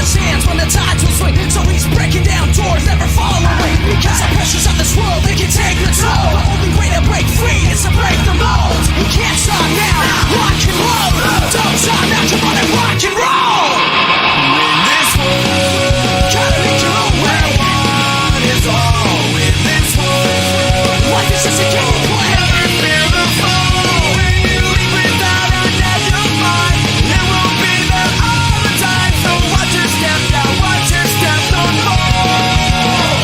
his hands when the tides will swing. So he's breaking down doors, never fall away. Because the pressures of this world, they can take the toll. The only way to break free is to break the mold. We can't stop now, rock and roll. Don't stop now, come on and rock and roll. In this world, gotta make your own way. One is all in this world. Life is just a game of play. Never fear the fall. When you leave without a net of mind, it won't be there all the time. So watch your step now, watch your step, don't fall.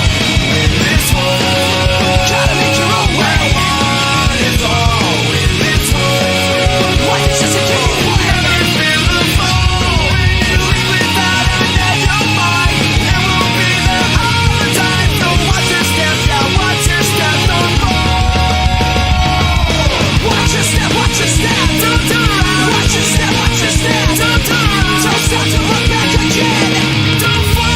In this world, gotta make your own way. One is all in this world. Life is just a game of play. Never fear the fall. When you leave without a net of mind, it won't be there all the time. So watch your step now, watch your step, don't fall. Watch your step, don't turn around. Watch your step, don't turn around. Don't stop to look back again. Don't fall.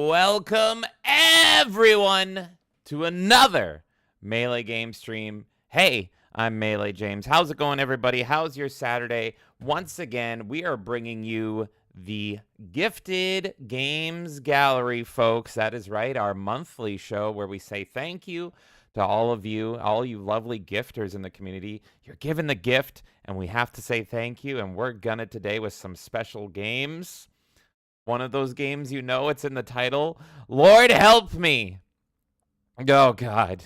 Welcome, everyone, to another Melee game stream. Hey, I'm Melee James. How's it going, everybody? How's your Saturday? Once again, we are bringing you the Gifted Games Gallery, folks. That is right, our monthly show where we say thank you to all you lovely gifters in the community. You're given the gift, and we have to say thank you, and we're gonna today with some special games. One of those games, you know, it's in the title. Lord help me. Oh, God.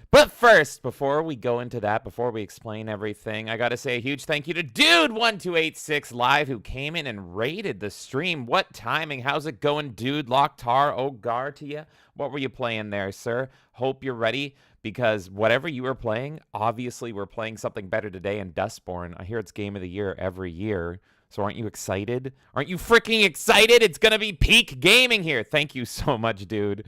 But first, before we go into that, before we explain everything, I got to say a huge thank you to Dude1286 Live, who came in and raided the stream. What timing? How's it going, Dude? Locktar, Ogar to you. What were you playing there, sir? Hope you're ready, because whatever you were playing, obviously we're playing something better today in Dustborn. I hear it's Game of the Year every year. So aren't you excited? Aren't you freaking excited? It's going to be peak gaming here. Thank you so much, dude.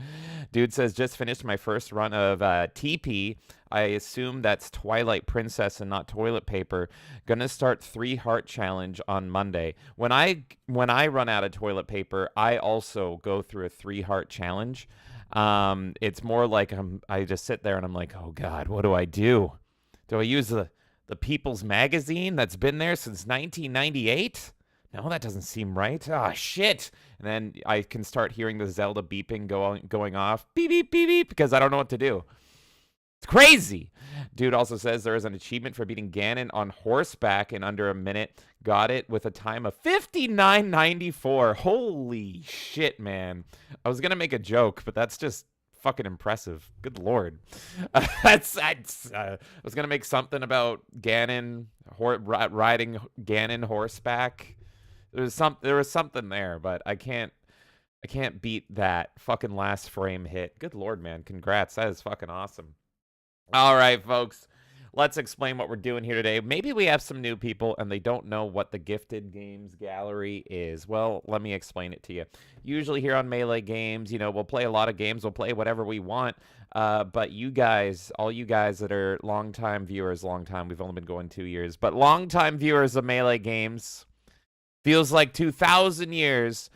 Dude says, just finished my first run of TP. I assume that's Twilight Princess and not toilet paper. Gonna start 3 heart challenge on Monday. When I run out of toilet paper, I also go through a 3 heart challenge. It's more like I just sit there and I'm like, oh God, what do I do? Do I use the People's Magazine that's been there since 1998? No, that doesn't seem right. Ah, shit. And then I can start hearing the Zelda beeping going off. Beep, beep, beep, beep, because I don't know what to do. It's crazy. Dude also says there is an achievement for beating Ganon on horseback in under a minute. Got it with a time of 59.94. Holy shit, man. I was going to make a joke, but that's just fucking impressive. Good lord. I was gonna make something about Ganon riding Ganon horseback. There was something there, but I can't beat that fucking last frame hit. Good lord, man. Congrats. That is fucking awesome. All right, folks. Let's explain what we're doing here today. Maybe we have some new people and they don't know what the Gifted Games Gallery is. Well, let me explain it to you. Usually here on Melee Games, you know, we'll play a lot of games. We'll play whatever we want. But you guys, all you guys that are longtime viewers, we've only been going 2 years, but longtime viewers of Melee Games, feels like 2,000 years.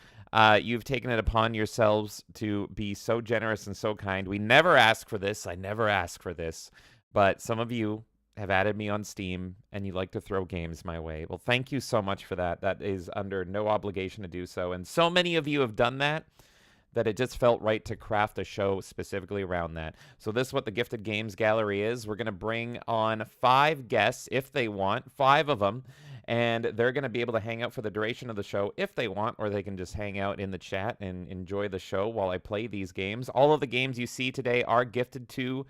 You've taken it upon yourselves to be so generous and so kind. We never ask for this. I never ask for this. But some of you have added me on Steam, and you like to throw games my way. Well, thank you so much for that. That is under no obligation to do so. And so many of you have done that it just felt right to craft a show specifically around that. So this is what the Gifted Games Gallery is. We're going to bring on 5 guests, if they want, 5 of them. and they're going to be able to hang out for the duration of the show if they want, or they can just hang out in the chat and enjoy the show while I play these games. All of the games you see today are gifted to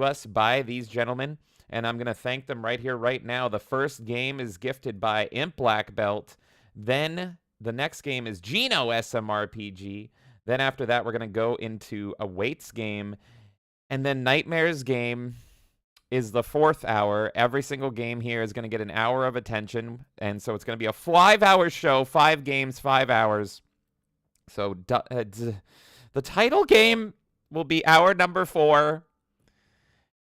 us by these gentlemen, and I'm going to thank them right here, right now. The first game is gifted by ImpBlackBelt. Then the next game is Geno SMRPG. Then after that, we're going to go into a Waite's game. And then Knightmare's game is the 4th hour. Every single game here is going to get an hour of attention. And so it's going to be a 5-hour show, 5 games, 5 hours. So the title game will be hour number 4.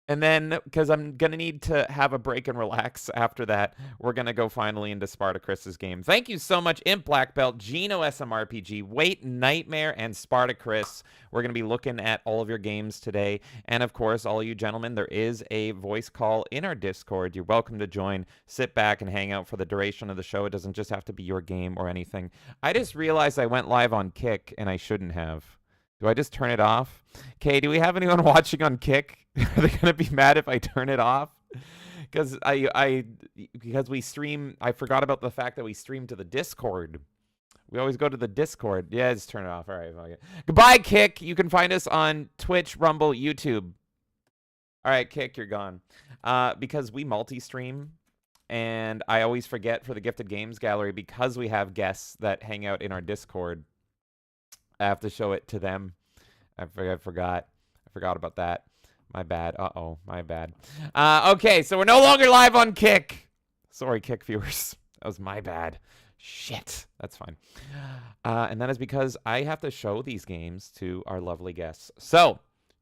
And then, because I'm going to need to have a break and relax after that, we're going to go finally into SpartaChris's game. Thank you so much, ImpBlackBelt, Geno SMRPG, Waite, Knightmare, and SpartaChris. We're going to be looking at all of your games today. And, of course, all you gentlemen, there is a voice call in our Discord. You're welcome to join. Sit back and hang out for the duration of the show. It doesn't just have to be your game or anything. I just realized I went live on Kick, and I shouldn't have. Do I just turn it off? Okay, do we have anyone watching on Kick? Are they gonna be mad if I turn it off? Because because we stream, I forgot about the fact that we stream to the Discord. We always go to the Discord. Yeah, just turn it off. All right, okay. Goodbye, Kick. You can find us on Twitch, Rumble, YouTube. All right, Kick, you're gone. Because we multi-stream, and I always forget for the Gifted Games Gallery, because we have guests that hang out in our Discord, I have to show it to them. I forgot about that. My bad. Uh-oh, my bad. Okay, so we're no longer live on Kick. Sorry, Kick viewers. That was my bad. Shit. That's fine. And that is because I have to show these games to our lovely guests. So,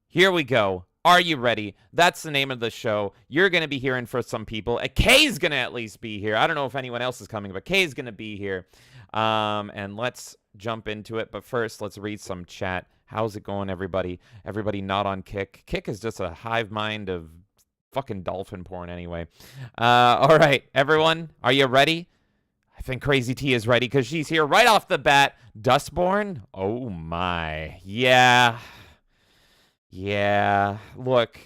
here we go. Are you ready? That's the name of the show. You're going to be hearing for some people. Kay's going to at least be here. I don't know if anyone else is coming, but Kay's going to be here. And let's jump into it. But first, let's read some chat. How's it going, everybody? Everybody not on Kick. Kick is just a hive mind of fucking dolphin porn anyway. All right, everyone, are you ready? I think Crazy T is ready because she's here right off the bat. Dustborn? Oh, my. Yeah. Yeah. Look,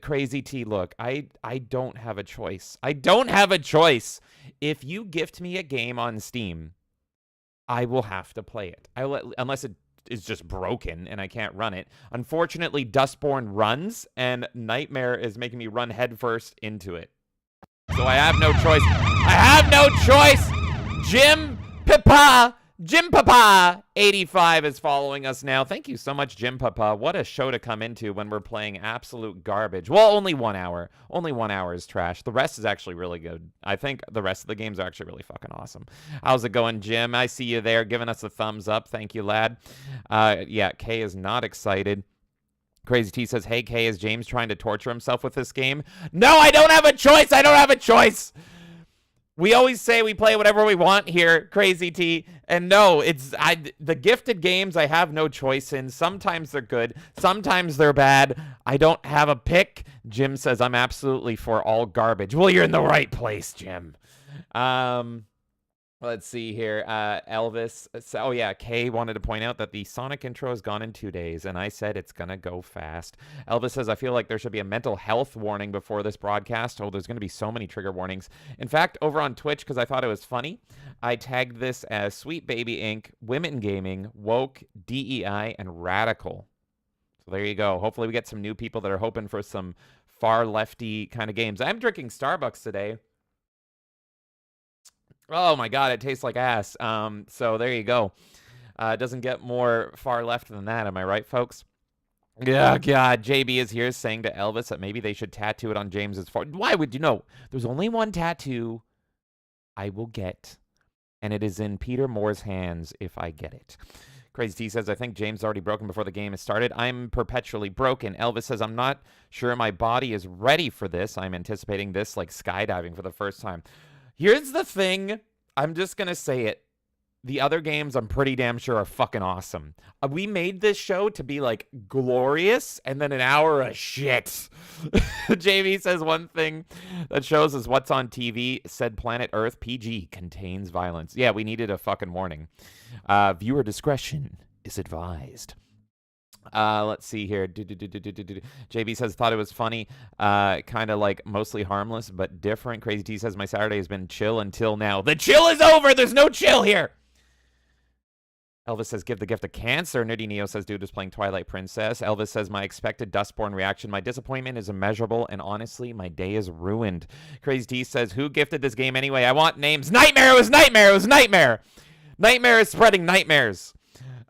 Crazy T, look, I don't have a choice. I don't have a choice. If you gift me a game on Steam, I will have to play it. Unless it is just broken and I can't run it. Unfortunately, Dustborn runs, and Knightmare is making me run headfirst into it. So I have no choice. I have no choice! Jim Papa 85 is following us now. Thank you so much, Jim Papa. What a show to come into when we're playing absolute garbage. Well, only 1 hour. Only 1 hour is trash. The rest is actually really good. I think the rest of the games are actually really fucking awesome. How's it going, Jim? I see you there giving us a thumbs up. Thank you, lad. Yeah, Kay is not excited. Crazy T says, hey, Kay, is James trying to torture himself with this game? No, I don't have a choice. I don't have a choice. We always say we play whatever we want here, Crazy T. And no, the gifted games I have no choice in. Sometimes they're good. Sometimes they're bad. I don't have a pick. Jim says I'm absolutely for all garbage. Well, you're in the right place, Jim. Let's see here. Elvis. Oh, yeah. Kay wanted to point out that the Sonic intro is gone in 2 days, and I said it's going to go fast. Elvis says, I feel like there should be a mental health warning before this broadcast. Oh, there's going to be so many trigger warnings. In fact, over on Twitch, because I thought it was funny, I tagged this as Sweet Baby Inc., Women Gaming, Woke, DEI, and Radical. So there you go. Hopefully we get some new people that are hoping for some far lefty kind of games. I'm drinking Starbucks today. Oh my god, it tastes like ass. So there you go. It doesn't get more far left than that, am I right, folks? Yeah, god, JB is here saying to Elvis that maybe they should tattoo it on James's forehead. Why would you know? There's only one tattoo I will get, and it is in Peter Moore's hands if I get it. Crazy T says, I think James is already broken before the game has started. I'm perpetually broken. Elvis says, I'm not sure my body is ready for this. I'm anticipating this like skydiving for the first time. Here's the thing. I'm just going to say it. The other games I'm pretty damn sure are fucking awesome. We made this show to be like glorious and then an hour of shit. JV says one thing that shows us what's on TV. Said Planet Earth PG contains violence. Yeah, we needed a fucking warning. Viewer discretion is advised. Let's see here. JB says, thought it was funny. Kind of like mostly harmless, but different. Crazy T says, my Saturday has been chill until now. The chill is over. There's no chill here. Elvis says, give the gift of cancer. Nitty Neo says, dude is playing Twilight Princess. Elvis says, my expected Dustborn reaction. My disappointment is immeasurable, and honestly, my day is ruined. Crazy T says, who gifted this game anyway? I want names. Knightmare! It was Knightmare! It was Knightmare! Knightmare is spreading nightmares.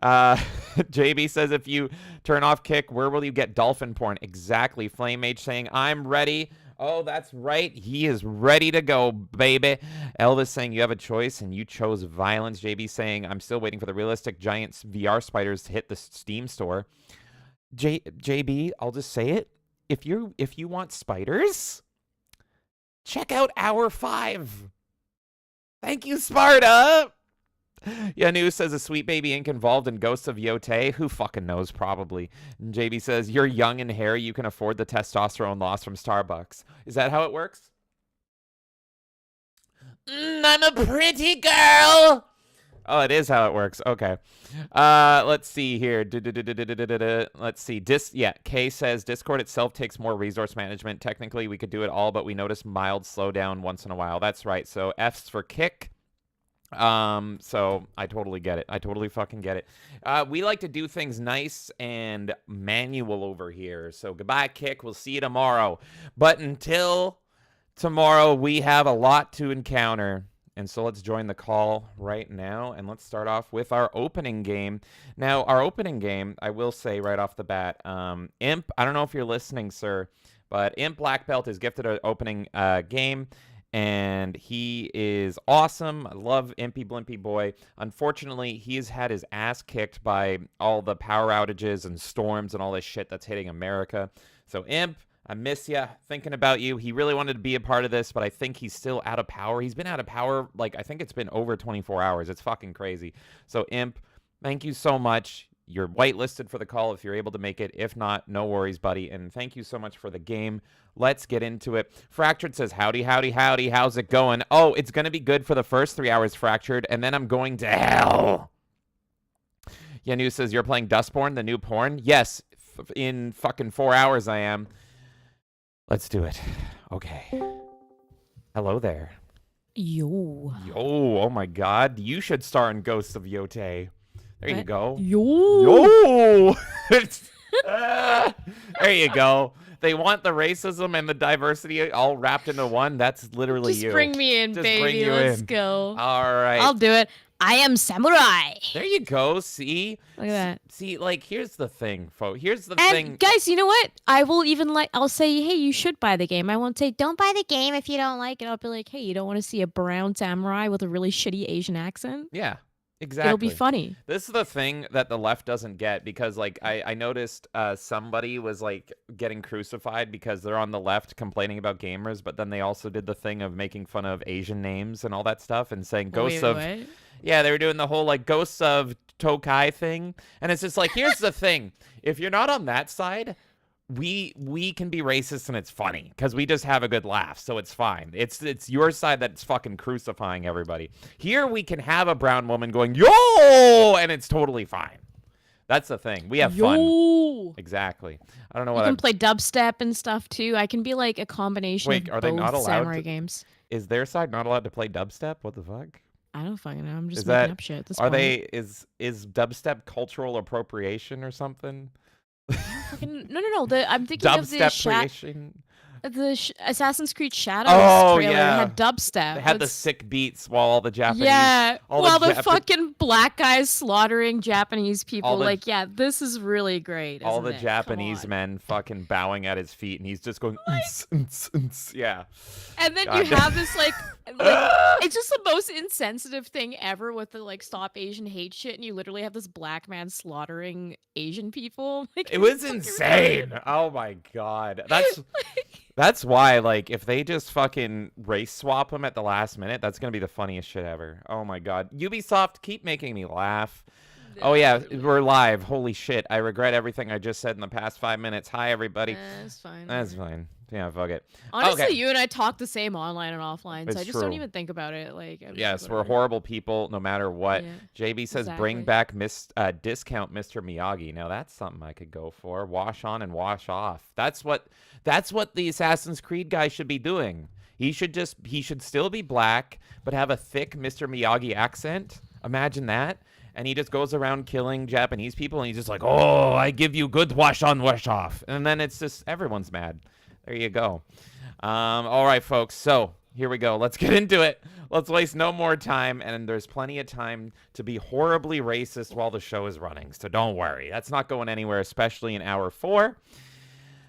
JB says, if you turn off kick, where will you get dolphin porn? Exactly. Flame Mage saying, I'm ready. Oh, that's right. He is ready to go, baby. Elvis saying, you have a choice, and you chose violence. JB saying, I'm still waiting for the realistic giant VR spiders to hit the Steam store. JB, I'll just say it. If you want spiders, check out Hour 5. Thank you, Sparta. Yanu says, a Sweet Baby Inc. involved in Ghosts of Yote. Who fucking knows, probably. And JB says, you're young and hairy. You can afford the testosterone loss from Starbucks. Is that how it works? I'm a pretty girl. Oh, it is how it works. Okay. Let's see here. Let's see. Kay says, Discord itself takes more resource management. Technically, we could do it all, but we notice mild slowdown once in a while. That's right. So F's for kick. So I totally get it. I totally fucking get it. We like to do things nice and manual over here. So goodbye, kick. We'll see you tomorrow. But until tomorrow, we have a lot to encounter. And so let's join the call right now. And let's start off with our opening game. Now, our opening game, I will say right off the bat, Imp, I don't know if you're listening, sir, but ImpBlackBelt is gifted an opening game. And he is awesome. I love Impy Blimpy Boy. Unfortunately, he has had his ass kicked by all the power outages and storms and all this shit that's hitting America. So, Imp, I miss ya. Thinking about you. He really wanted to be a part of this, but I think he's still out of power. He's been out of power, like, I think it's been over 24 hours. It's fucking crazy. So, Imp, thank you so much. You're whitelisted for the call if you're able to make it. If not, no worries, buddy. And thank you so much for the game. Let's get into it. Fractured says, howdy, howdy, howdy. How's it going? Oh, it's going to be good for the first 3 hours, Fractured, and then I'm going to hell. Yanu says, you're playing Dustborn, the new porn? Yes, in fucking 4 hours I am. Let's do it. Okay. Hello there. Yo. Yo, oh my god. You should star in Ghosts of Yote. There you go. Yo. There you go. They want the racism and the diversity all wrapped into one. That's literally Just you. bring me in, Just baby. bring you Let's in. go. All right. I'll do it. I am samurai. There you go. See? Look at that. See, like, here's the thing, folks. Here's the And thing. guys, you know what? I will even I'll say, hey, you should buy the game. I won't say, don't buy the game if you don't like it. I'll be like, hey, you don't want to see a brown samurai with a really shitty Asian accent? Yeah. Exactly. It'll be funny. This is the thing that the left doesn't get, because like I noticed somebody was like getting crucified because they're on the left complaining about gamers, but then they also did the thing of making fun of Asian names and all that stuff and saying ghosts of What? yeah, they were doing the whole like ghosts of Tokai thing, and it's just like, here's the thing: if you're not on that side, we can be racist and it's funny because we just have a good laugh, so it's fine. It's your side that's fucking crucifying everybody. Here we can have a brown woman going yo, and it's totally fine. That's the thing. We have fun. Exactly. I don't know what I can play dubstep and stuff too. I can be like a combination Wait, of are they both not allowed samurai to- games. Is their side not allowed to play dubstep? What the fuck? I don't fucking know. I'm just Is making that up shit at this are point. they is dubstep cultural appropriation or something? No. I'm thinking of the Dubstep Assassin's Creed Shadows Oh, trailer yeah. had dubstep. They had the It's- sick beats while all the Japanese Yeah, all while the Jap- fucking black guys slaughtering Japanese people. the- Like, yeah, this is really great. all isn't the it? Come Japanese on. men fucking bowing at his feet, and he's just going, yeah. And then God you damn. have this like it's just the most insensitive thing ever with the like stop Asian hate shit, and you literally have this black man slaughtering Asian people. Like, It was fucking insane. retarded. Oh my god. That's why, like, if they just fucking race swap him at the last minute, that's gonna be the funniest shit ever. Oh my god. Ubisoft, keep making me laugh. Oh yeah, we're live. Holy shit. I regret everything I just said in the past 5 minutes. Hi everybody. That's fine. That's fine. Yeah, fuck it. Honestly, Okay. you and I talk the same online and offline, It's so I just don't true. even think about it. Like, I'm just Yes, like, we're whatever. horrible people no matter what. Yeah, JB says bring exactly. back discount Mr. Miyagi. Now that's something I could go for. Wash on and wash off. That's what the Assassin's Creed guy should be doing. He should still be black, but have a thick Mr. Miyagi accent. Imagine that. And he just goes around killing Japanese people, and he's just like, oh, I give you good wash on, wash off. And then it's just, everyone's mad. There you go. All right, folks. So here we go. Let's get into it. Let's waste no more time. And there's plenty of time to be horribly racist while the show is running. So don't worry. That's not going anywhere, especially in hour 4.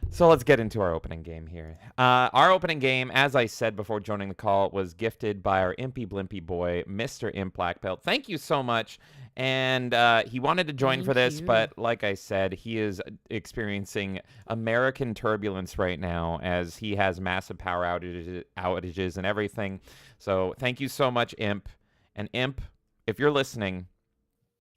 So let's get into our opening game here. Our opening game, as I said before joining the call, was gifted by our impy blimpy boy, Mr. ImpBlackBelt. Thank you so much. And he wanted to join for this, but like I said, he is experiencing American turbulence right now as he has massive power outages and everything. So thank you so much, Imp. And Imp, if you're listening,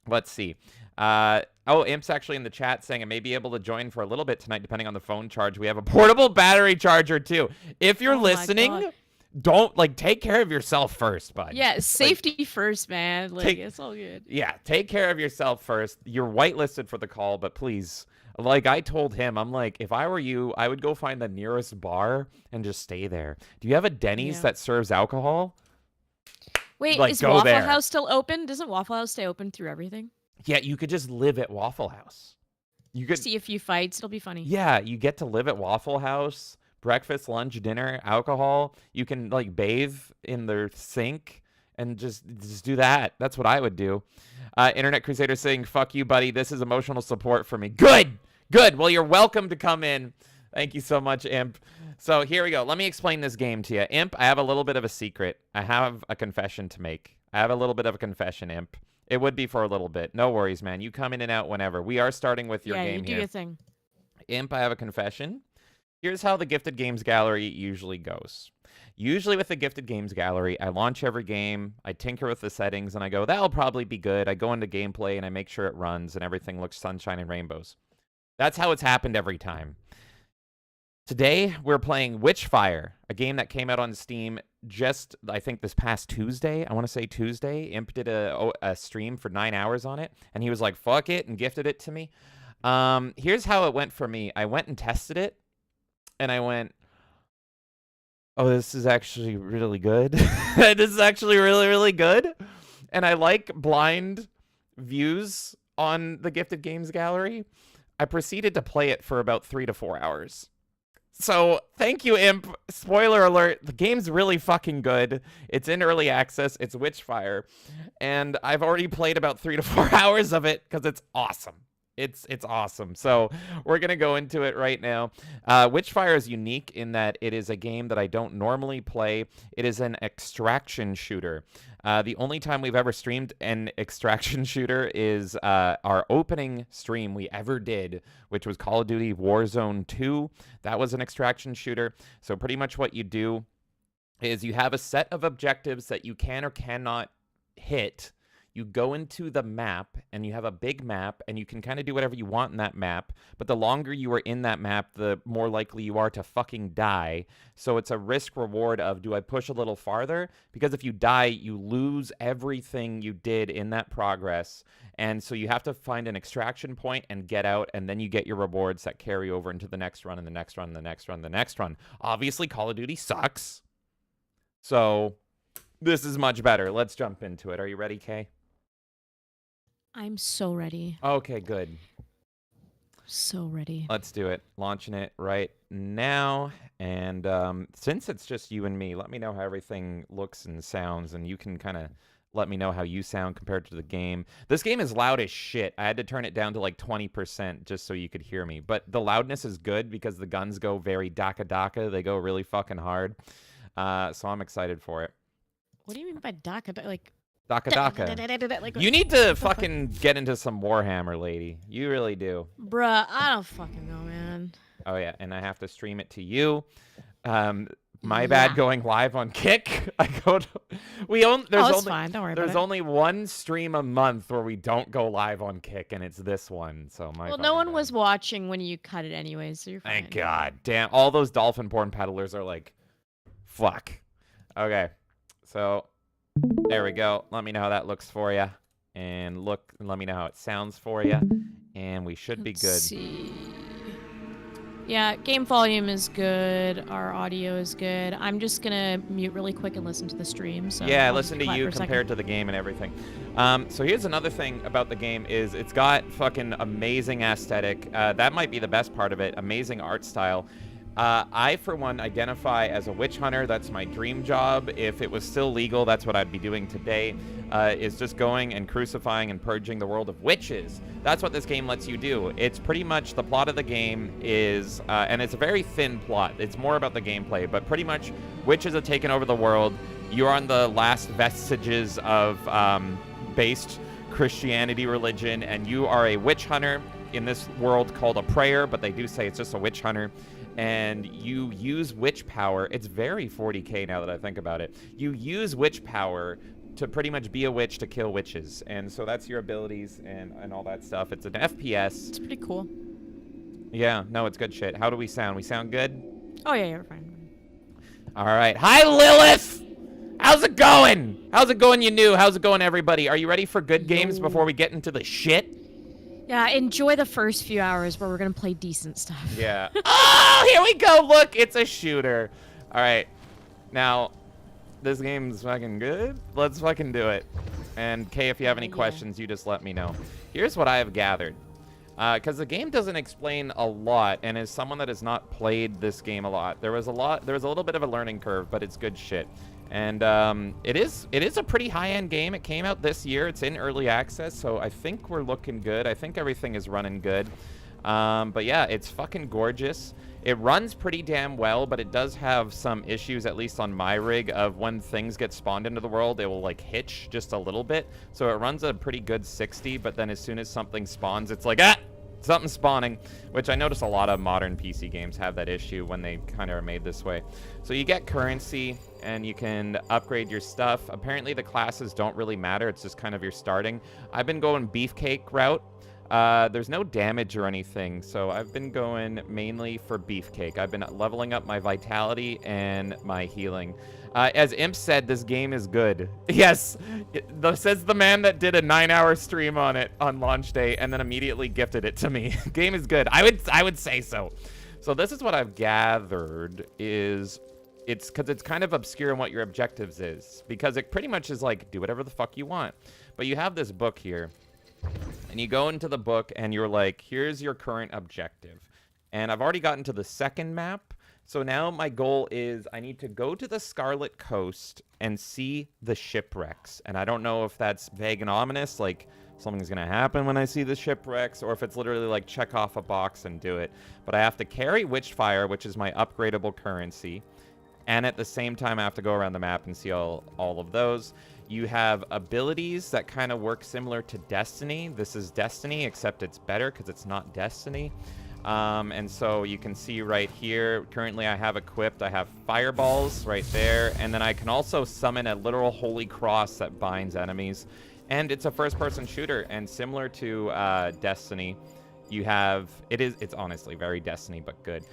let's see. Imp's actually in the chat saying I may be able to join for a little bit tonight, depending on the phone charge. We have a portable battery charger, too. If you're listening, don't, take care of yourself first, bud. Yeah, safety first, man. It's all good. Yeah, take care of yourself first. You're whitelisted for the call, but please, I told him, I'm like, if I were you, I would go find the nearest bar and just stay there. Do you have a Denny's that serves alcohol? Wait, is Waffle House still open? Doesn't Waffle House stay open through everything? Yeah, you could just live at Waffle House. You could see a few fights. It'll be funny. Yeah, you get to live at Waffle House. Breakfast, lunch, dinner, alcohol. You can bathe in their sink and just do that. That's what I would do. Internet Crusader saying, "Fuck you, buddy. This is emotional support for me." Good. Well, you're welcome to come in. Thank you so much, Imp. So here we go. Let me explain this game to you. Imp, I have a little bit of a secret. I have a confession to make. I have a little bit of a confession, Imp. It would be for a little bit. No worries, man. You come in and out whenever. We are starting with your game here. Yeah, you do your thing. Imp, I have a confession. Here's how the Gifted Games Gallery usually goes. Usually with the Gifted Games Gallery, I launch every game, I tinker with the settings, and I go, that'll probably be good. I go into gameplay, and I make sure it runs, and everything looks sunshine and rainbows. That's how it's happened every time. Today, we're playing Witchfire, a game that came out on Steam just, I think, this past Tuesday. I want to say Tuesday. Imp did a stream for 9 hours on it, and he was like, fuck it, and gifted it to me. Here's how it went for me. I went and tested it, and I went, oh, this is actually really good. This is actually really, really good. And I like blind views on the Gifted Games Gallery. I proceeded to play it for about 3 to 4 hours. So, thank you, Imp. Spoiler alert, the game's really fucking good. It's in early access. It's Witchfire. And I've already played about 3 to 4 hours of it because it's awesome. It's awesome. So we're going to go into it right now. Witchfire is unique in that it is a game that I don't normally play. It is an extraction shooter. The only time we've ever streamed an extraction shooter is our opening stream we ever did, which was Call of Duty Warzone 2. That was an extraction shooter. So pretty much what you do is you have a set of objectives that you can or cannot hit. You go into the map, and you have a big map, and you can kind of do whatever you want in that map, but the longer you are in that map, the more likely you are to fucking die. So it's a risk-reward of, do I push a little farther? Because if you die, you lose everything you did in that progress, and so you have to find an extraction point and get out, and then you get your rewards that carry over into the next run, and the next run, and the next run, and the next run. Obviously, Call of Duty sucks, so this is much better. Let's jump into it. Are you ready, Kay? I'm so ready. Okay, good. So ready. Let's do it. Launching it right now. And since it's just you and me, let me know how everything looks and sounds, and you can kind of let me know how you sound compared to the game. This game is loud as shit. I had to turn it down to like 20% just so you could hear me. But the loudness is good because the guns go very daka-daka. They go really fucking hard. So I'm excited for it. What do you mean by daka? Like... Daka. You need to fucking get into some Warhammer, lady. You really do. Bruh, I don't fucking know, man. Oh, yeah, and I have to stream it to you. My bad going live on Kick. I go to, it's fine. Don't worry about it. There's only one stream a month where we don't go live on Kick, and it's this one. So well, no one was watching when you cut it anyway, so you're fine. Thank God. Damn, all those dolphin-born peddlers are like, fuck. Okay, so there we go. Let me know how that looks for you. And let me know how it sounds for you. And we should be good. Let's see. Yeah, game volume is good. Our audio is good. I'm just gonna mute really quick and listen to the stream. So yeah, listen to you compared to the game and everything. So here's another thing about the game is it's got fucking amazing aesthetic. That might be the best part of it. Amazing art style. I, for one, identify as a witch hunter. That's my dream job. If it was still legal, that's what I'd be doing today, is just going and crucifying and purging the world of witches. That's what this game lets you do. It's pretty much the plot of the game is, and it's a very thin plot. It's more about the gameplay, but pretty much witches have taken over the world. You're on the last vestiges of based Christianity religion, and you are a witch hunter in this world called a prayer, but they do say it's just a witch hunter. And you use witch power. It's very 40K now that I think about it. You use witch power to pretty much be a witch to kill witches. And so that's your abilities and all that stuff. It's an FPS. It's pretty cool. Yeah, no, it's good shit. How do we sound? We sound good? Oh, yeah, you're fine. All right. Hi, Lilith! How's it going? How's it going, you new? How's it going, everybody? Are you ready for good games before we get into the shit? Yeah, enjoy the first few hours where we're going to play decent stuff. Yeah. Oh, here we go. Look, it's a shooter. All right. Now, this game's fucking good. Let's fucking do it. And, Kay, if you have any questions, you just let me know. Here's what I have gathered. Because the game doesn't explain a lot, and as someone that has not played this game a lot, there was a little bit of a learning curve, but it's good shit. And it is a pretty high-end game. It came out this year. It's in early access, so I think we're looking good. I think everything is running good. But yeah, it's fucking gorgeous. It runs pretty damn well, but it does have some issues, at least on my rig, of when things get spawned into the world, it will like hitch just a little bit. So it runs a pretty good 60, but then as soon as something spawns, it's like, something's spawning, which I notice a lot of modern PC games have that issue when they kind of are made this way. So you get currency, and you can upgrade your stuff. Apparently the classes don't really matter. It's just kind of your starting. I've been going Beefcake route. There's no damage or anything, so I've been going mainly for Beefcake. I've been leveling up my vitality and my healing. As Imp said, this game is good. Yes, says the man that did a 9-hour stream on it on launch day and then immediately gifted it to me. Game is good. I would say so. So this is what I've gathered is it's because it's kind of obscure in what your objectives is, because it pretty much is like do whatever the fuck you want. But you have this book here, and you go into the book and you're like, here's your current objective. And I've already gotten to the second map. So now my goal is I need to go to the Scarlet Coast and see the shipwrecks. And I don't know if that's vague and ominous, like something's going to happen when I see the shipwrecks, or if it's literally like check off a box and do it. But I have to carry Witchfire, which is my upgradable currency. And at the same time, I have to go around the map and see all of those. You have abilities that kind of work similar to Destiny. This is Destiny, except it's better because it's not Destiny. And so you can see right here, currently I have equipped, I have fireballs right there, and then I can also summon a literal holy cross that binds enemies. And it's a first-person shooter, and similar to Destiny, you have, it's honestly very Destiny, but good.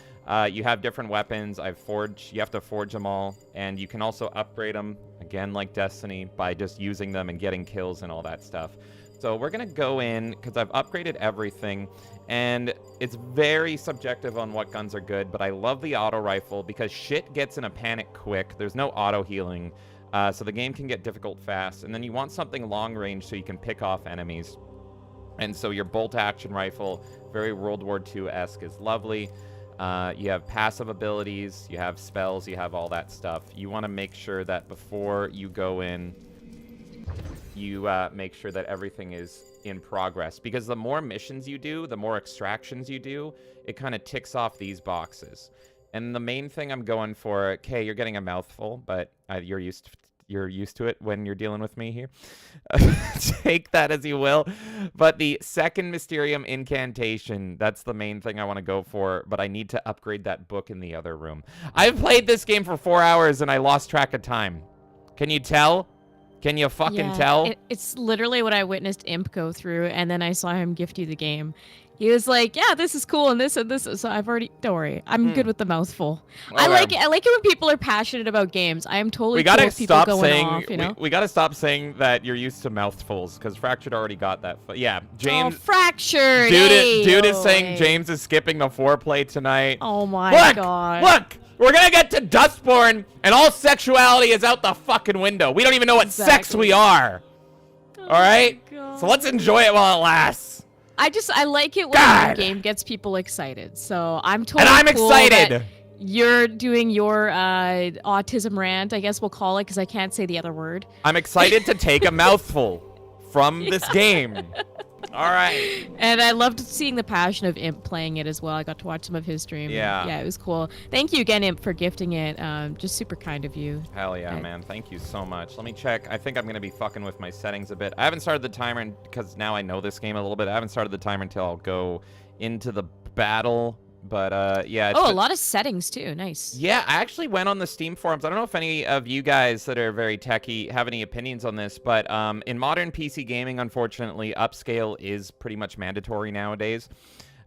You have different weapons. You have to forge them all, and you can also upgrade them, again like Destiny, by just using them and getting kills and all that stuff. So we're going to go in, because I've upgraded everything, and it's very subjective on what guns are good, but I love the auto rifle because shit gets in a panic quick. There's no auto healing, so the game can get difficult fast. And then you want something long range so you can pick off enemies. And so your bolt action rifle, very World War II-esque, is lovely. You have passive abilities, you have spells, you have all that stuff. You want to make sure that before you go in, you make sure that everything is in progress, because the more missions you do, the more extractions you do, it kind of ticks off these boxes. And the main thing I'm going for, okay, you're getting a mouthful, but you're used you're used to it when you're dealing with me here. Take that as you will. But the second Mysterium incantation, that's the main thing I want to go for, but I need to upgrade that book in the other room. I've played this game for 4 hours and I lost track of time. Can you tell? Can you fucking tell? It's literally what I witnessed Imp go through, and then I saw him gift you the game. He was like, "Yeah, this is cool, and this and this." So I've already. Don't worry, I'm good with the mouthful. Okay. I like it. I like it when people are passionate about games. I am totally. We gotta cool with people stop going saying. off, you know? We gotta stop saying that you're used to mouthfuls because Fractured already got that. Yeah, James. Oh, Fractured. Dude is saying James is skipping the foreplay tonight. Oh my god. Look. We're gonna get to Dustborn, and all sexuality is out the fucking window. We don't even know what sex we are. All right? So let's enjoy it while it lasts. I like it when the game gets people excited. So I'm totally And I'm cool excited. That you're doing your autism rant, I guess we'll call it, because I can't say the other word. I'm excited to take a mouthful from this game. All right. And I loved seeing the passion of Imp playing it as well. I got to watch some of his stream. Yeah. Yeah, it was cool. Thank you again, Imp, for gifting it. Just super kind of you. Hell yeah, man. Thank you so much. Let me check. I think I'm going to be fucking with my settings a bit. I haven't started the timer because now I know this game a little bit. I haven't started the timer until I'll go into the battle. But yeah. Oh, a lot of settings too. Nice. Yeah, I actually went on the Steam forums. I don't know if any of you guys that are very techie have any opinions on this, but in modern PC gaming, unfortunately, upscale is pretty much mandatory nowadays.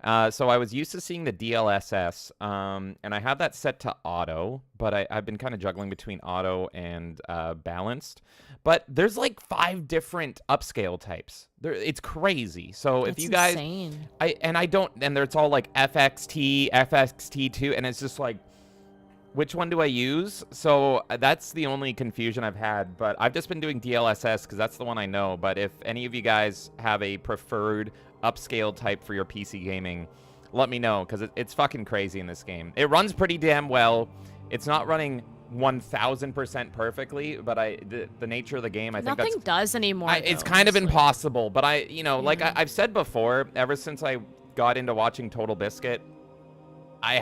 So I was used to seeing the DLSS, and I have that set to auto, but I've been kind of juggling between auto and balanced. But there's like 5 different upscale types. It's crazy. So if you guys, insane. it's all like FXT, FXT2, and it's just like, which one do I use? So that's the only confusion I've had. But I've just been doing DLSS because that's the one I know. But if any of you guys have a preferred upscale type for your PC gaming, let me know, because it's fucking crazy in this game. It runs pretty damn well. It's not running 1000% perfectly, but the nature of the game, I think nothing does anymore. it's kind of impossible. But like I've said before, ever since I got into watching Total Biscuit, I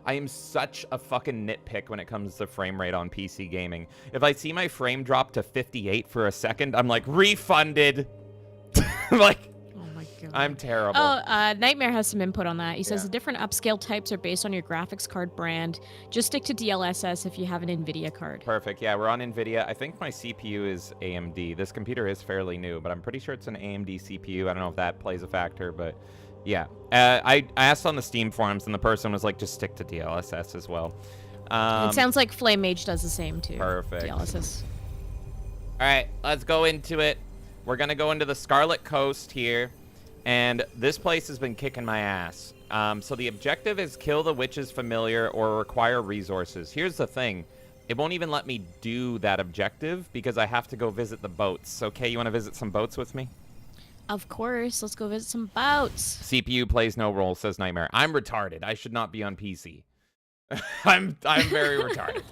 am such a fucking nitpick when it comes to frame rate on PC gaming. If I see my frame drop to 58 for a second, I'm like, refunded. Like, I'm terrible. Oh, Knightmare has some input on that. He says the different upscale types are based on your graphics card brand. Just stick to DLSS if you have an NVIDIA card. Perfect. Yeah, we're on NVIDIA. I think my CPU is AMD. This computer is fairly new, but I'm pretty sure it's an AMD CPU. I don't know if that plays a factor, but yeah. I asked on the Steam forums, and the person was like, just stick to DLSS as well. It sounds like Flame Mage does the same, too. Perfect. DLSS. All right, let's go into it. We're going to go into the Scarlet Coast here. And this place has been kicking my ass. So the objective is kill the witch's familiar or require resources. Here's the thing. It won't even let me do that objective because I have to go visit the boats. Okay, you want to visit some boats with me? Of course. Let's go visit some boats. CPU plays no role, says Knightmare. I'm retarded. I should not be on PC. I'm very retarded.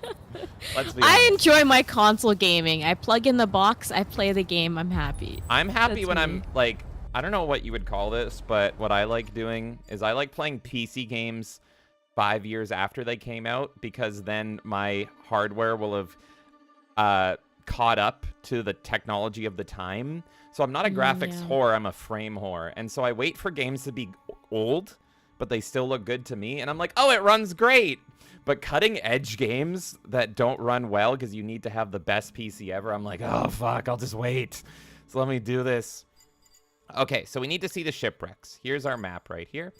Let's be honest. I enjoy my console gaming. I plug in the box. I play the game. I'm happy. I'm happy when me. I'm like... I don't know what you would call this, but what I like doing is I like playing PC games 5 years after they came out, because then my hardware will have caught up to the technology of the time. So I'm not a graphics whore, I'm a frame whore. And so I wait for games to be old, but they still look good to me. And I'm like, oh, it runs great. But cutting edge games that don't run well because you need to have the best PC ever, I'm like, oh, fuck, I'll just wait. So let me do this. Okay, so we need to see the shipwrecks. Here's our map right here.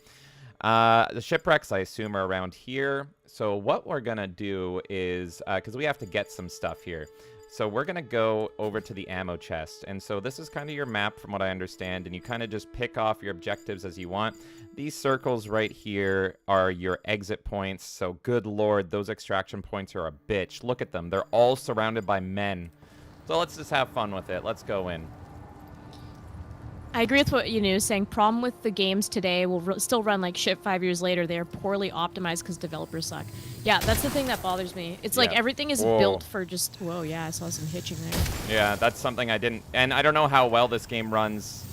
The shipwrecks, I assume, are around here. So what we're going to do is, because we have to get some stuff here. So we're going to go over to the ammo chest. And so this is kind of your map from what I understand. And you kind of just pick off your objectives as you want. These circles right here are your exit points. So good lord, those extraction points are a bitch. Look at them. They're all surrounded by men. So let's just have fun with it. Let's go in. I agree with what you knew, saying problem with the games today will still run like shit 5 years later. They are poorly optimized because developers suck. Yeah, that's the thing that bothers me. It's like everything is built for just... Whoa, yeah, I saw some hitching there. Yeah, that's something I didn't... And I don't know how well this game runs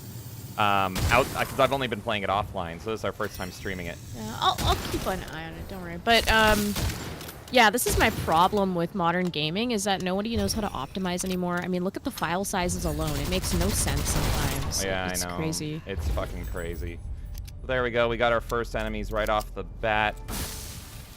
out, because I've only been playing it offline, so this is our first time streaming it. Yeah, I'll keep an eye on it, don't worry. But Yeah, this is my problem with modern gaming, is that nobody knows how to optimize anymore. I mean, look at the file sizes alone. It makes no sense sometimes. Yeah, it's I know. Crazy. It's fucking crazy. There we go. We got our first enemies right off the bat.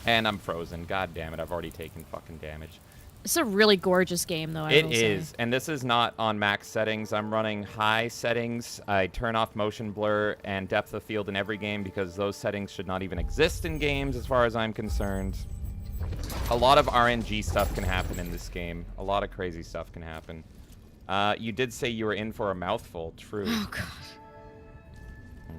And I'm frozen. God damn it. I've already taken fucking damage. It's a really gorgeous game, though, It is. And this is not on max settings. I'm running high settings. I turn off motion blur and depth of field in every game because those settings should not even exist in games as far as I'm concerned. A lot of RNG stuff can happen in this game. A lot of crazy stuff can happen. You did say you were in for a mouthful. True. Oh, God.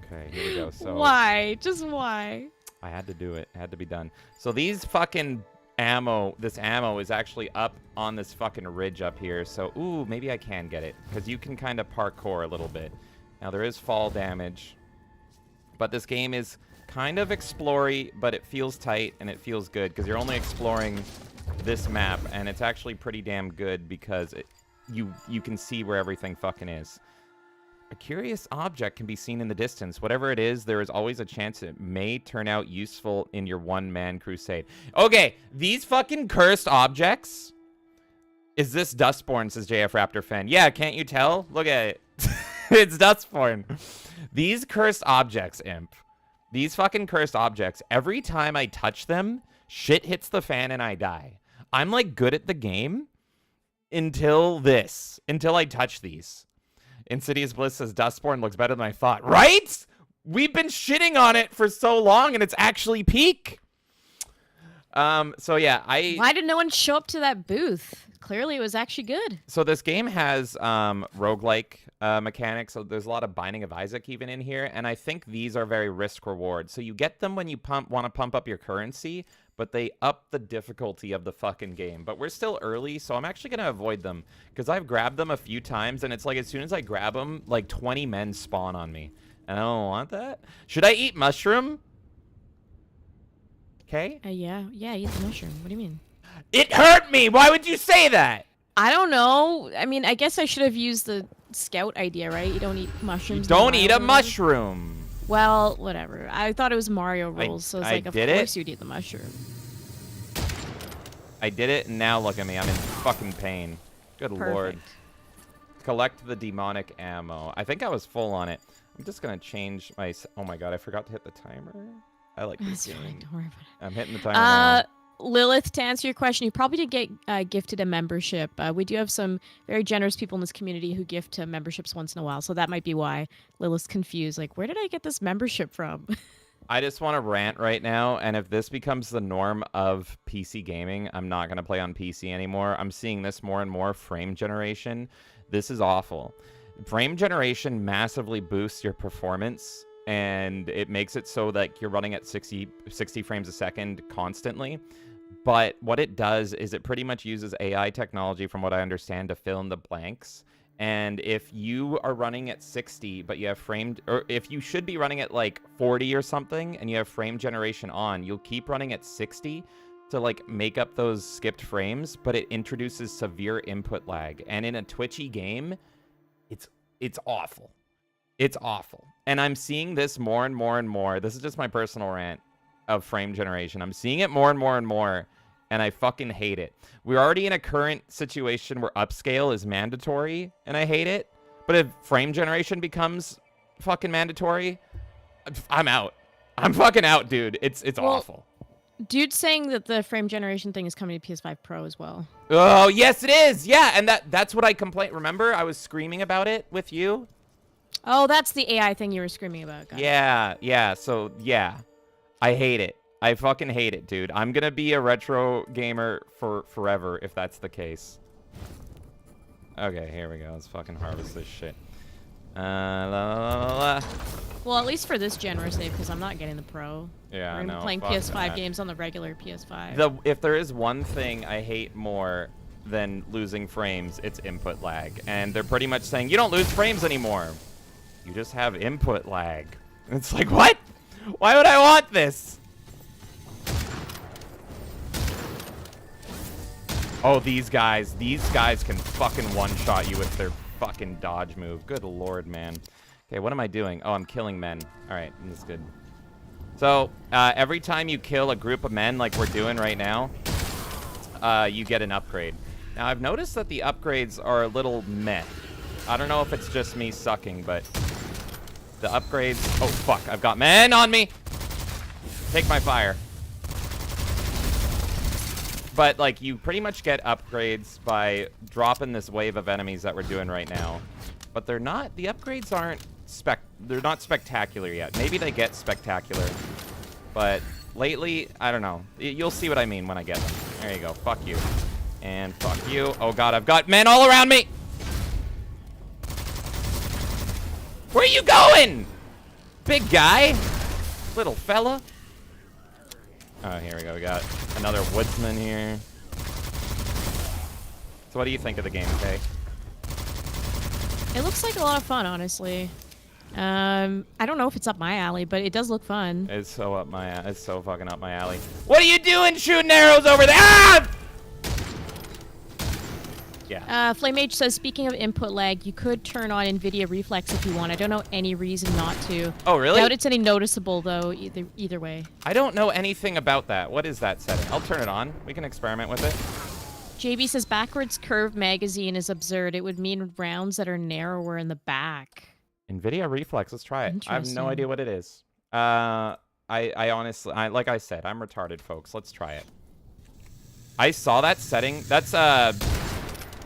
Okay, here we go. So why? Just why? I had to do it. It had to be done. So these fucking ammo, this ammo is actually up on this fucking ridge up here. So, ooh, maybe I can get it. Because you can kind of parkour a little bit. Now, there is fall damage. But this game is kind of explory, but it feels tight and it feels good. Because you're only exploring this map. And it's actually pretty damn good because you can see where everything fucking is. A curious object can be seen in the distance. Whatever it is, there is always a chance it may turn out useful in your one-man crusade. Okay, these fucking cursed objects. Is this Dustborn, says JF Raptor fan. Yeah, can't you tell? Look at it. It's Dustborn. These cursed objects, Imp. These fucking cursed objects, every time I touch them, shit hits the fan and I die. I'm like good at the game until I touch these. Insidious Bliss says Dustborn looks better than I thought. Right? We've been shitting on it for so long, and it's actually peak. So yeah, Why did no one show up to that booth? Clearly, it was actually good. So this game has roguelike mechanics. So there's a lot of Binding of Isaac even in here, and I think these are very risk-reward. So you get them when you want to pump up your currency, but they up the difficulty of the fucking game. But we're still early, so I'm actually going to avoid them. Because I've grabbed them a few times, and it's like as soon as I grab them, like 20 men spawn on me. And I don't want that. Should I eat mushroom? Okay. Yeah, eat the mushroom. What do you mean? It hurt me! Why would you say that? I don't know. I mean, I guess I should have used the scout idea, right? You don't eat mushrooms. Don't eat a mushroom. Well, whatever. I thought it was Mario rules, so it's like, of course you'd eat the mushroom. I did it, and now look at me. I'm in fucking pain. Good lord. Collect the demonic ammo. I think I was full on it. I'm just going to change my... Oh my god, I forgot to hit the timer. I like this game. Fine. Don't worry about it. I'm hitting the timer now. Lilith, to answer your question, you probably did get gifted a membership. We do have some very generous people in this community who gift memberships once in a while, so that might be why Lilith's confused. Like, where did I get this membership from? I just want to rant right now, and if this becomes the norm of PC gaming, I'm not going to play on PC anymore. I'm seeing this more and more, frame generation. This is awful. Frame generation massively boosts your performance, and it makes it so that you're running at 60 frames a second constantly. But what it does is it pretty much uses AI technology, from what I understand, to fill in the blanks. And if you are running at 60, but you have or if you should be running at like 40 or something, and you have frame generation on, you'll keep running at 60 to like make up those skipped frames, but it introduces severe input lag. And in a twitchy game, it's awful. It's awful. And I'm seeing this more and more and more. This is just my personal rant of frame generation. I'm seeing it more and more and more, and I fucking hate it. We're already in a current situation where upscale is mandatory, and I hate it. But if frame generation becomes fucking mandatory, I'm out. I'm fucking out, dude. It's awful. Dude's saying that the frame generation thing is coming to PS5 Pro as well. Oh, yes, it is. Yeah, and that's what I complained. Remember, I was screaming about it with you? Oh, that's the AI thing you were screaming about. Got it. Yeah. So, yeah. I hate it. I fucking hate it, dude. I'm gonna be a retro gamer for forever if that's the case. Okay, here we go. Let's fucking harvest this shit. Well, at least for this gen, we're safe, because I'm not getting the Pro. Yeah, we're no, playing fuck PS5 that. games on the regular PS5. If there is one thing I hate more than losing frames, it's input lag. And they're pretty much saying, you don't lose frames anymore. You just have input lag. And it's like, what? Why would I want this? Oh, these guys can fucking one-shot you with their fucking dodge move. Good lord, man. Okay, what am I doing? Oh, I'm killing men. All right, that's good. So, every time you kill a group of men like we're doing right now, you get an upgrade. Now, I've noticed that the upgrades are a little meh. I don't know if it's just me sucking, but the upgrades... Oh, fuck. I've got men on me. Take my fire. But, like, you pretty much get upgrades by dropping this wave of enemies that we're doing right now. But they're not... The upgrades aren't... They're not spectacular yet. Maybe they get spectacular. But lately, I don't know. You'll see what I mean when I get them. There you go. Fuck you. And fuck you. Oh, God. I've got men all around me. Where are you going? Big guy? Little fella? Oh, here we go. We got another woodsman here. So what do you think of the game, Kay? It looks like a lot of fun, honestly. I don't know if it's up my alley, but it does look fun. It's so up my it's so fucking up my alley. What are you doing shooting arrows over there? Ah! Yeah. Flame Mage says, speaking of input lag, you could turn on NVIDIA Reflex if you want. I don't know any reason not to. Oh, really? Doubt it's any noticeable, though, either way. I don't know anything about that. What is that setting? I'll turn it on. We can experiment with it. JB says, backwards curve magazine is absurd. It would mean rounds that are narrower in the back. NVIDIA Reflex. Let's try it. I have no idea what it is. I honestly, like I said, I'm retarded, folks. Let's try it. I saw that setting. That's,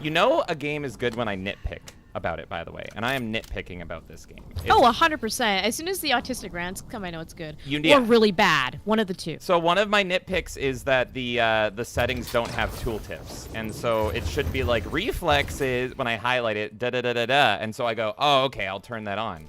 you know a game is good when I nitpick about it, by the way. And I am nitpicking about this game. Oh, 100%. As soon as the autistic rants come, I know it's good. Yeah. Or really bad. One of the two. So one of my nitpicks is that the settings don't have tooltips. And so it should be like reflexes when I highlight it, da-da-da-da-da. And so I go, oh, okay, I'll turn that on.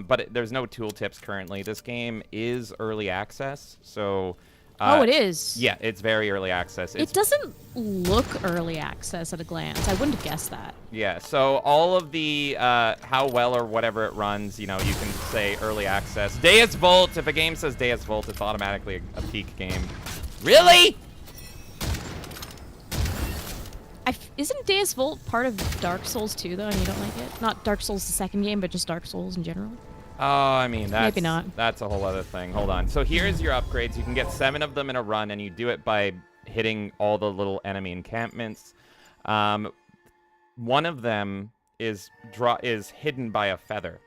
But there's no tooltips currently. This game is early access, so... oh, it is? Yeah, it's very early access. It doesn't look early access at a glance. I wouldn't have guessed that. Yeah, so all of the how well or whatever it runs, you know, you can say early access. Deus Vult, if a game says Deus Vult, it's automatically a peak game. Really? Isn't Deus Vult part of Dark Souls 2, though, and you don't like it? Not Dark Souls the second game, but just Dark Souls in general? Oh, I mean, that's, maybe not. That's a whole other thing. Hold on. So here's your upgrades. You can get 7 of them in a run, and you do it by hitting all the little enemy encampments. One of them is hidden by a feather.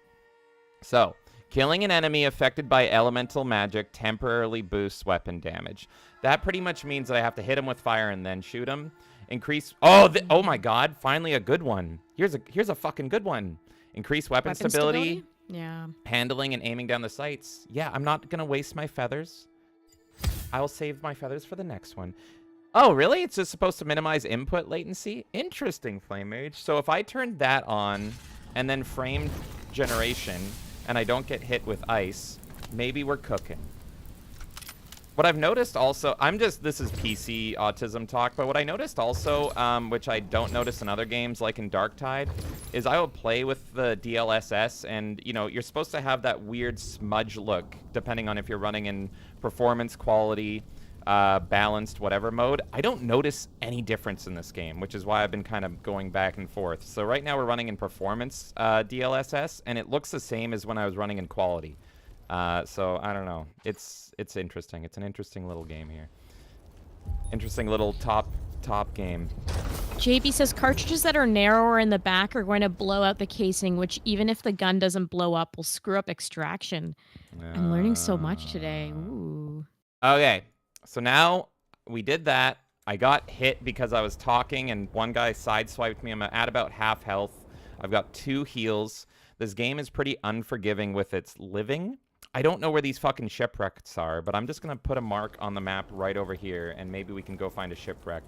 So, killing an enemy affected by elemental magic temporarily boosts weapon damage. That pretty much means that I have to hit him with fire and then shoot him. Increase... Oh my God. Finally a good one. Here's a fucking good one. Increase weapon stability. Yeah. Handling and aiming down the sights. Yeah, I'm not going to waste my feathers. I will save my feathers for the next one. Oh, really? It's just supposed to minimize input latency? Interesting, Flame Mage. So if I turn that on and then frame generation and I don't get hit with ice, maybe we're cooking. What I've noticed also, this is PC autism talk, but what I noticed also, which I don't notice in other games like in Darktide, is I will play with the DLSS and, you know, you're supposed to have that weird smudge look depending on if you're running in performance, quality, balanced, whatever mode. I don't notice any difference in this game, which is why I've been kind of going back and forth. So right now we're running in performance DLSS, and it looks the same as when I was running in quality. So I don't know. It's interesting. It's an interesting little game here. Interesting little top game. JB says cartridges that are narrower in the back are going to blow out the casing, which even if the gun doesn't blow up, will screw up extraction. I'm learning so much today. Ooh. Okay, so now we did that. I got hit because I was talking, and one guy sideswiped me. I'm at about half health. I've got 2 heals. This game is pretty unforgiving with its living. I don't know where these fucking shipwrecks are, but I'm just going to put a mark on the map right over here, and maybe we can go find a shipwreck.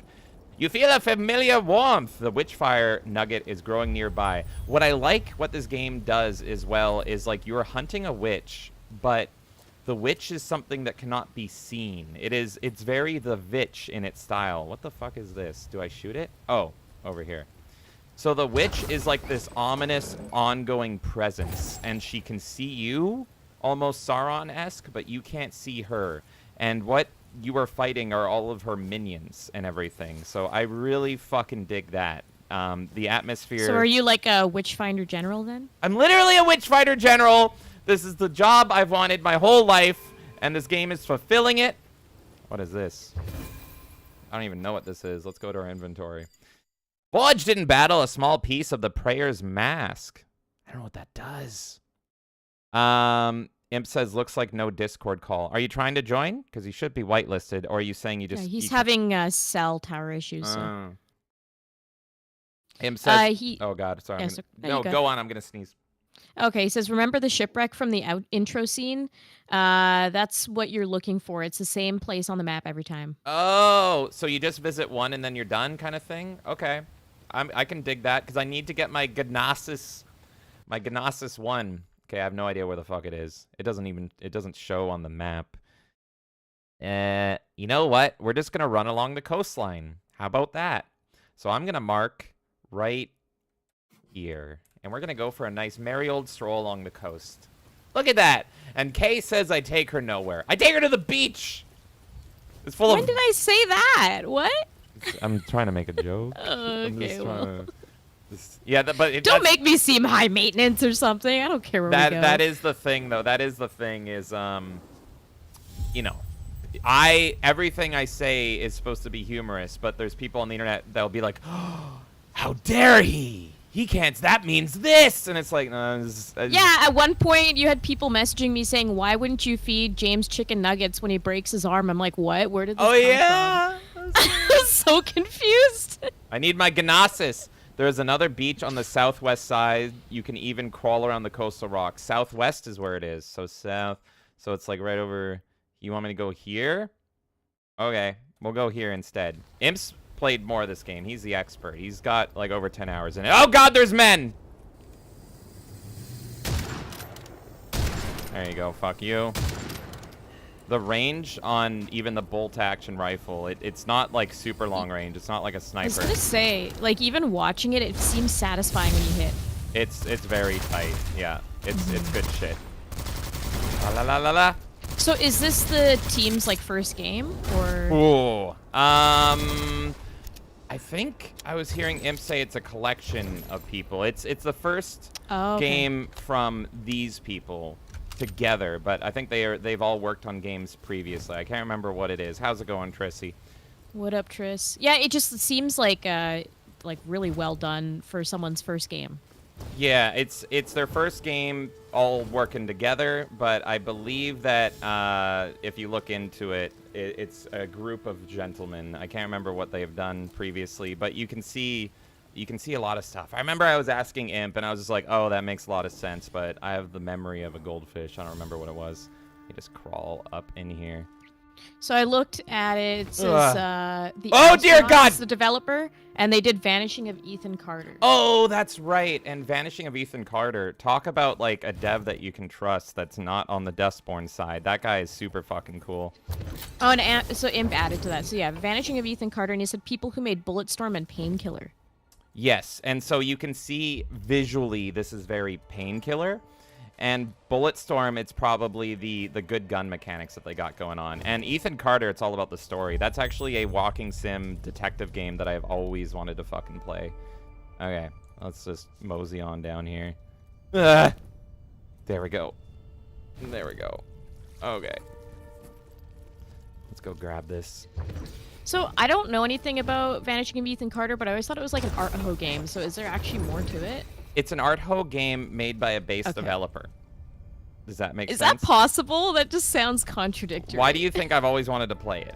You feel a familiar warmth. The Witchfire nugget is growing nearby. What I like what this game does as well is, like, you're hunting a witch, but the witch is something that cannot be seen. It's very the Witch in its style. What the fuck is this? Do I shoot it? Oh, over here. So the witch is like this ominous, ongoing presence, and she can see you, almost Sauron-esque, but you can't see her. And what you are fighting are all of her minions and everything. So I really fucking dig that. The atmosphere... So are you like a Witchfinder General then? I'm literally a Witchfinder General! This is the job I've wanted my whole life, and this game is fulfilling it. What is this? I don't even know what this is. Let's go to our inventory. Bulge didn't battle a small piece of the prayer's mask. I don't know what that does. Imp says, looks like no Discord call. Are you trying to join? Because he should be whitelisted. Or are you saying you just... Yeah, he's having cell tower issues. So. Imp says... oh, God. Sorry. Yeah, no, go on. I'm going to sneeze. Okay, he says, remember the shipwreck from the intro scene? That's what you're looking for. It's the same place on the map every time. Oh, so you just visit one and then you're done kind of thing? Okay. I can dig that because I need to get my Gnosis 1. Okay, I have no idea where the fuck it is. It doesn't show on the map. You know what? We're just going to run along the coastline. How about that? So I'm going to mark right here. And we're going to go for a nice merry old stroll along the coast. Look at that. And Kay says I take her nowhere. I take her to the beach. It's full of... When did I say that? What? I'm trying to make a joke. Okay, well. Yeah, but don't make me seem high maintenance or something. I don't care where we go. That is the thing, though. That is the thing is, you know, everything I say is supposed to be humorous, but there's people on the internet that'll be like, oh, how dare he? He can't. That means this, and it's like, no. Yeah, at one point you had people messaging me saying, "Why wouldn't you feed James chicken nuggets when he breaks his arm?" I'm like, "What? Where did this come from?" I was so confused. I need my Gnosis. There's another beach on the southwest side. You can even crawl around the coastal rocks. Southwest is where it is. So south. So it's like right over. You want me to go here? Okay, we'll go here instead. Imp's played more of this game. He's the expert. He's got like over 10 hours in it. Oh God, there's men. There you go. Fuck you. The range on even the bolt action rifle, it's not like super long range. It's not like a sniper. I was gonna say, like even watching it, it seems satisfying when you hit. It's very tight. Yeah, it's good shit. La la la la la. So is this the team's like first game or? Ooh. I think I was hearing Imp say it's a collection of people. It's the first game from these people together, but I think they've all worked on games previously. I can't remember what it is. How's it going, Trissy? What up, Triss? Yeah, it just seems like really well done for someone's first game. Yeah, it's their first game all working together, but I believe that if you look into it, it's a group of gentlemen. I can't remember what they've done previously, but you can see a lot of stuff. I remember I was asking Imp, and I was just like, oh, that makes a lot of sense, but I have the memory of a goldfish. I don't remember what it was. You just crawl up in here. So I looked at it. It says the oh dear God, the developer, and they did Vanishing of Ethan Carter. Oh, that's right. And Vanishing of Ethan Carter. Talk about like a dev that you can trust that's not on the Dustborn side. That guy is super fucking cool. Oh, and so Imp added to that. So yeah, Vanishing of Ethan Carter, and he said people who made Bulletstorm and Painkiller. Yes, and so you can see visually this is very Painkiller. And Bulletstorm, it's probably the good gun mechanics that they got going on. And Ethan Carter, it's all about the story. That's actually a walking sim detective game that I've always wanted to fucking play. Okay, let's just mosey on down here. There we go. There we go. Okay. Let's go grab this. So I don't know anything about Vanishing of Ethan Carter, but I always thought it was like an art ho game. So is there actually more to it? It's an art ho game made by a base developer. Does that make sense? Is that possible? That just sounds contradictory. Why do you think I've always wanted to play it?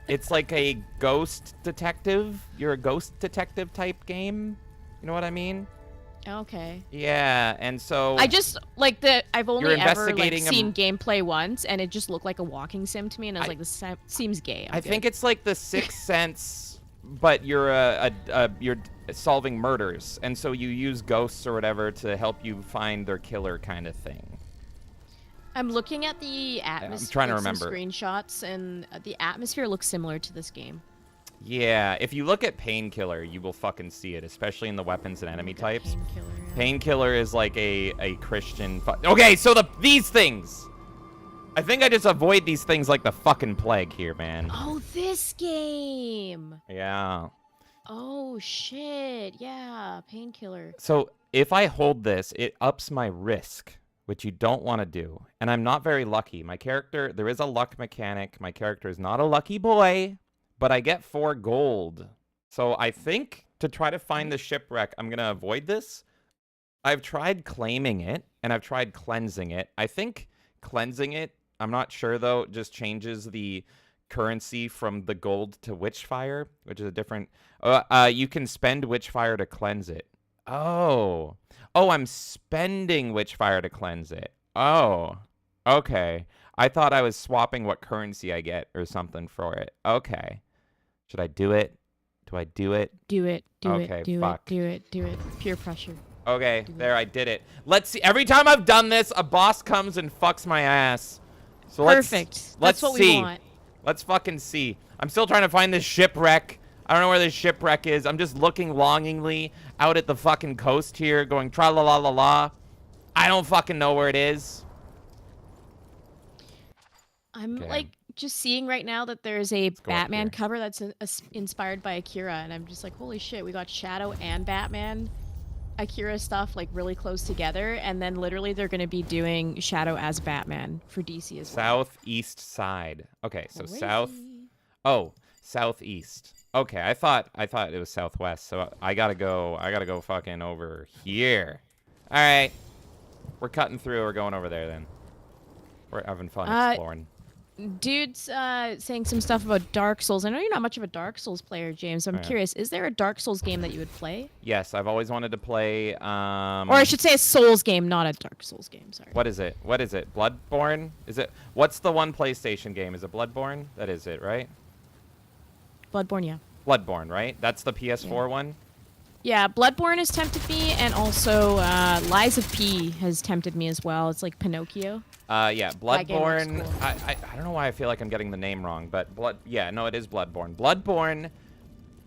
It's like a ghost detective. You're a ghost detective type game. You know what I mean? Okay. Yeah, and so I just like I've only ever seen gameplay once, and it just looked like a walking sim to me, and I was like, this seems gay. I think it's like the Sixth Sense, but you're you're solving murders, and so you use ghosts or whatever to help you find their killer kind of thing. I'm looking at the atmosphere. I'm trying to remember Screenshots, and the atmosphere looks similar to this game. Yeah, if you look at Painkiller, you will fucking see it, especially in the weapons and enemy types. Painkiller is like a Christian. Okay, so these things. I think I just avoid these things like the fucking plague here, man. Oh, this game. Yeah. Oh shit! Yeah, Painkiller. So if I hold this, it ups my risk, which you don't want to do. And I'm not very lucky. My character, there is a luck mechanic. My character is not a lucky boy. but I get 4 gold. So I think to try to find the shipwreck, I'm going to avoid this. I've tried claiming it, and I've tried cleansing it. I think cleansing it, I'm not sure, though, just changes the currency from the gold to Witchfire, which is a different... you can spend Witchfire to cleanse it. Oh. Oh, I'm spending Witchfire to cleanse it. Oh. Okay. I thought I was swapping what currency I get or something for it. Okay. Should I do it? Do I do it? Do it. Do Okay, it. Do fuck. it. Do it. Do it. Peer pressure. Okay, there, I did it. Let's see. Every time I've done this, a boss comes and fucks my ass. So Perfect. Let's That's what see. we want. Let's fucking see. I'm still trying to find this shipwreck. I don't know where this shipwreck is. I'm just looking longingly out at the fucking coast here, going tra-la-la-la-la. I don't fucking know where it is. I'm Okay. like just seeing right now that there's a go up Batman here. cover that's inspired by Akira, and I'm just like, holy shit, we got Shadow and Batman Akira stuff like really close together, and then literally they're going to be doing Shadow as Batman for DC as well. Southeast side. Okay, so Crazy. south. Oh, southeast. Okay, I thought it was southwest. So I gotta go fucking over here. All right, we're cutting through. We're going over there then. We're having fun exploring. Dude's saying some stuff about Dark Souls. I know you're not much of a Dark Souls player, James. I'm curious, is there a Dark Souls game that you would play? Yes, I've always wanted to play. Or I should say a Souls game, not a Dark Souls game. Sorry. What is it? What is it? Bloodborne? Is it? What's the one PlayStation game? Is it Bloodborne? That is it, right? Bloodborne, yeah. Bloodborne, right? That's the PS4 one? Yeah, Bloodborne has tempted me, and also Lies of P has tempted me as well. It's like Pinocchio. Yeah, That game looks Bloodborne. cool. I don't know why I feel like I'm getting the name wrong, but yeah, no, it is Bloodborne. Bloodborne,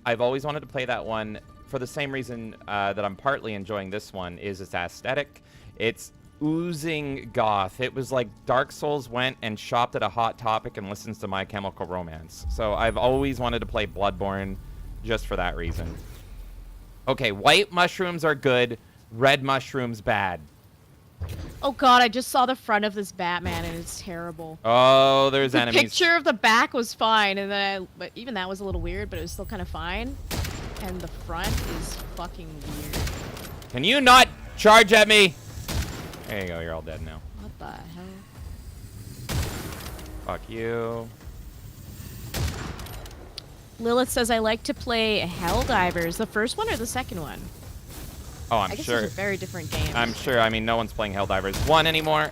I've always wanted to play that one for the same reason that I'm partly enjoying this one, is its aesthetic. It's oozing goth. It was like Dark Souls went and shopped at a Hot Topic and listens to My Chemical Romance. So I've always wanted to play Bloodborne just for that reason. Okay, white mushrooms are good, red mushrooms bad. Oh god, I just saw the front of this Batman, and it's terrible. Oh, there's The enemies. picture of the back was fine, and then but even that was a little weird, but it was still kind of fine. And the front is fucking weird. Can you not charge at me? There you go, you're all dead now. What the hell? Fuck you. Lilith says, I like to play Helldivers. The first one or the second one? Oh, I I'm guess sure. those are very different games. I'm sure. I mean, no one's playing Helldivers 1 anymore.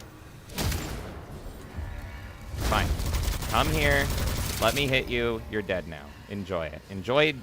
Fine. Come here. Let me hit you. You're dead now. Enjoy it. Enjoy